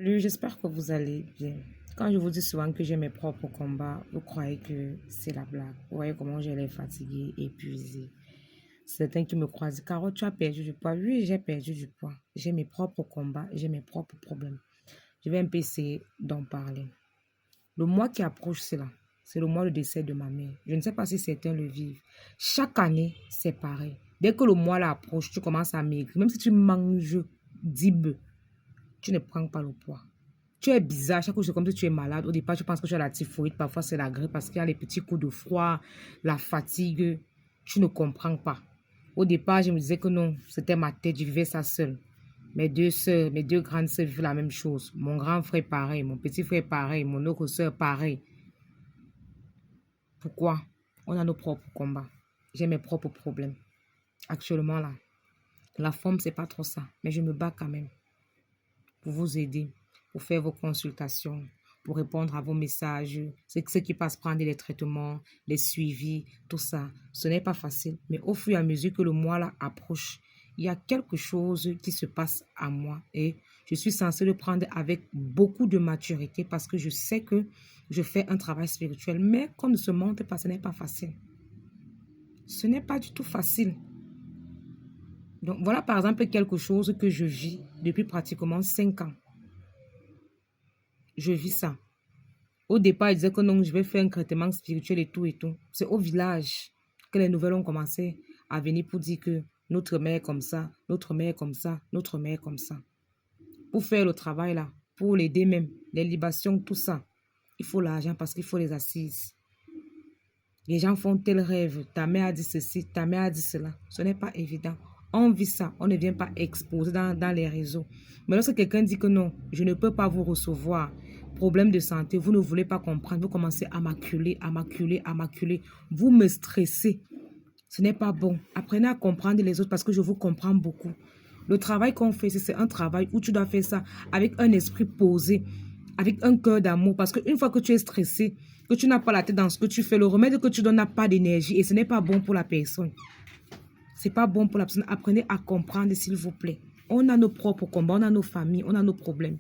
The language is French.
Salut, j'espère que vous allez bien. Quand je vous dis souvent que j'ai mes propres combats, vous croyez que c'est la blague. Vous voyez comment j'ai l'air fatiguée, épuisée. Certains qui me croient disent, Caro, tu as perdu du poids. Oui, j'ai perdu du poids. J'ai mes propres combats, j'ai mes propres problèmes. Je vais un peu essayer d'en parler. Le mois qui approche, c'est là. C'est le mois de décès de ma mère. Je ne sais pas si certains le vivent. Chaque année, c'est pareil. Dès que le mois là approche, tu commences à maigrir. Même si tu manges 10 bœufs, tu ne prends pas le poids. Tu es bizarre, chaque fois c'est comme si tu es malade. Au départ, tu penses que tu as la typhoïde, parfois c'est la grippe parce qu'il y a les petits coups de froid, la fatigue. Tu ne comprends pas. Au départ, je me disais que non, c'était ma tête, je vivais ça seule. Mes deux sœurs, mes deux grandes sœurs vivent la même chose. Mon grand frère pareil, mon petit frère pareil, mon autre sœur pareil. Pourquoi? On a nos propres combats. J'ai mes propres problèmes. Actuellement là, la forme c'est pas trop ça, mais je me bats quand même pour vous aider, pour faire vos consultations, pour répondre à vos messages, c'est ceux qui passent prendre les traitements, les suivis, tout ça. Ce n'est pas facile, mais au fur et à mesure que le mois là approche, il y a quelque chose qui se passe à moi et je suis censée le prendre avec beaucoup de maturité parce que je sais que je fais un travail spirituel, mais qu'on ne se montre pas, ce n'est pas facile. Ce n'est pas du tout facile. Donc voilà par exemple quelque chose que je vis depuis pratiquement 5 ans. Je vis ça. Au départ, il disait que non, je vais faire un traitement spirituel et tout et tout. C'est au village que les nouvelles ont commencé à venir pour dire que notre mère est comme ça, notre mère est comme ça, notre mère est comme ça. Pour faire le travail là, pour l'aider même, les libations, tout ça, il faut l'argent parce qu'il faut les assises. Les gens font tel rêve, ta mère a dit ceci, ta mère a dit cela. Ce n'est pas évident. On vit ça, on ne vient pas exposer dans les réseaux. Mais lorsque quelqu'un dit que non, je ne peux pas vous recevoir, problème de santé, vous ne voulez pas comprendre, vous commencez à m'acculer, à m'acculer, à m'acculer. Vous me stressez. Ce n'est pas bon. Apprenez à comprendre les autres parce que je vous comprends beaucoup. Le travail qu'on fait, c'est un travail où tu dois faire ça avec un esprit posé, avec un cœur d'amour. Parce qu'une fois que tu es stressé, que tu n'as pas la tête dans ce que tu fais, le remède que tu donnes n'a pas d'énergie et ce n'est pas bon pour la personne. Ce n'est pas bon pour la personne. Apprenez à comprendre, s'il vous plaît. On a nos propres combats, on a nos familles, on a nos problèmes.